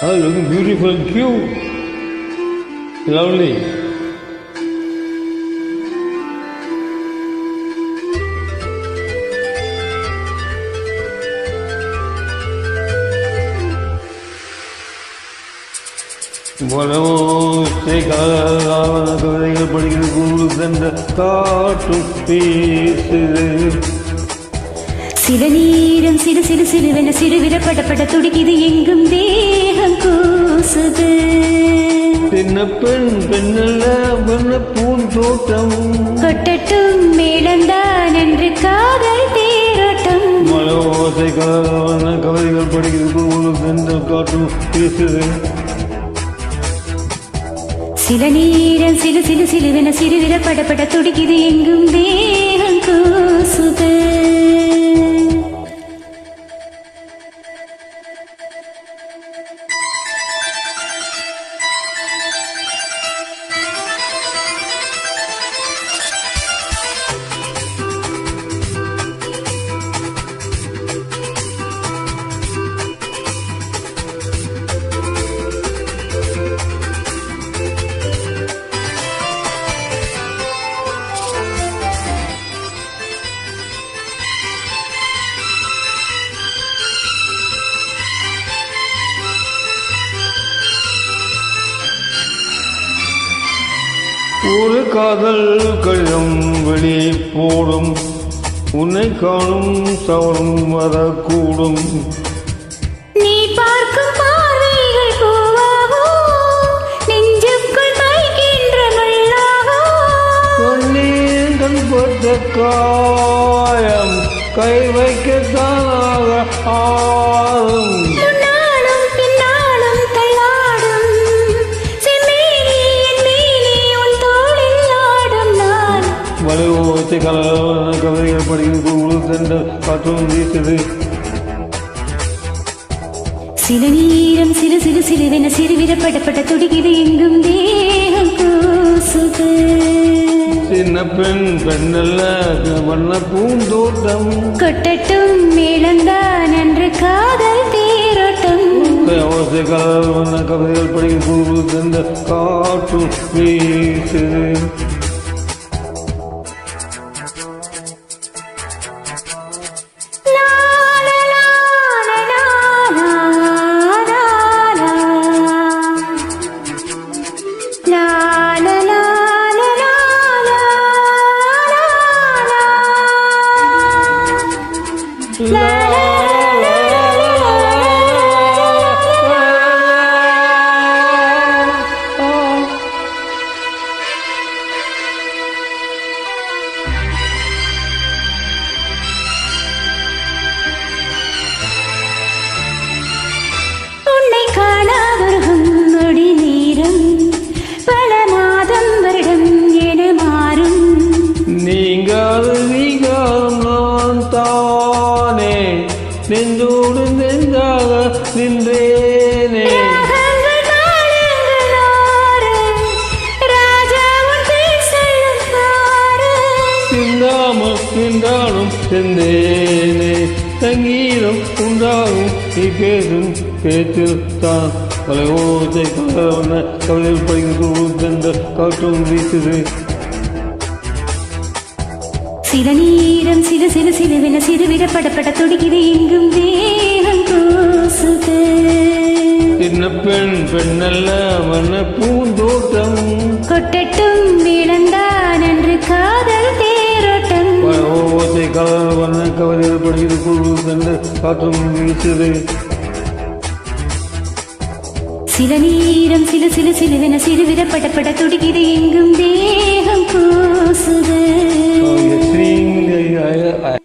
Oh, looking beautiful and cute. Lovely. கவிதைகள் படிக்கிறது குரு சென்ற காட்டும் பேசுது. சில நேரம் சிறு சிறு சிறுவென சிறுவிர படப்பட துடிக்குது எங்கும் தேகம் கூசுது. சின்ன பெண் பெண்ணல்ல வண்ண பூந்தோட்டம் கொட்டட்டும் மேளந்தான் என்று காதல் தேரோட்டம். மலோசை கலவன கவிதைகள் படிக்கிறது குரு சென்ற காட்டும் பேசுது. சில நேரம் சிறு சிறு சிறுவென சிறுவிர படப்பட துடிக்குது எங்கும் தேகம் கூசுது. ஒரு காதல் கடிதம் வெளியே போடும், உன்னை காணும் சவரம் வரக்கூடும். நீ பார்க்கும் பார்வைகள் பூவாகும், நெஞ்சுக்குள் தைக்கின்ற முள்ளாகும். கண்ணீர் கண்பட்ட காயம் கை வைக்கத்தானாக ஆறும். மலையோசை கலவன கவிதைகள் படிக்கிறது குரு சென்ற காற்றும் வீசுது. சில நேரம் சிறு சிறு சிறுவென சிறுவிர படப்பட துடிக்குது எங்கும் தேகம் கூசுது. சின்ன பெண் பெண்ணல்ல வண்ண பூந்தோட்டம் கொட்டட்டும் மேளந்தான் என்று காதல் தேரோட்டம். ஓசை கலவன கவிதைகள் படிக்கிறது குரு சென்ற காற்றும் வீசுது. நெஞ்சோடு நெஞ்சாக நின்றேனே. சிந்தாமல் நின்றாலும் சென்றேனே. சங்கீதம் உண்டாகும் நீ பேசும் பேச்சில் தான். பல ஓசை கலவன கவிதைகள் படிக்கிறது சென்ற காற்றும் வீசுது. சில நேரம் சிறு சிறு சிறுவென சிறுவிர படப்பட துடிக்குது எங்கும் தேகம் கூசுது. சின்ன பெண் பெண்ணல்ல வண்ண பூந்தோட்டம் கொட்டட்டும் மேளந்தான் என்று காதல் தேரோட்டம். ஓசை கலவன கவிதைகள் படிக்கிறது குரு சென்ற காற்றும் வீசுது. சில நேரம் சிறு சிறு சிறுவென சிறுவிர படப்பட துடிக்குது எங்கும் தேகம் கூசுது. I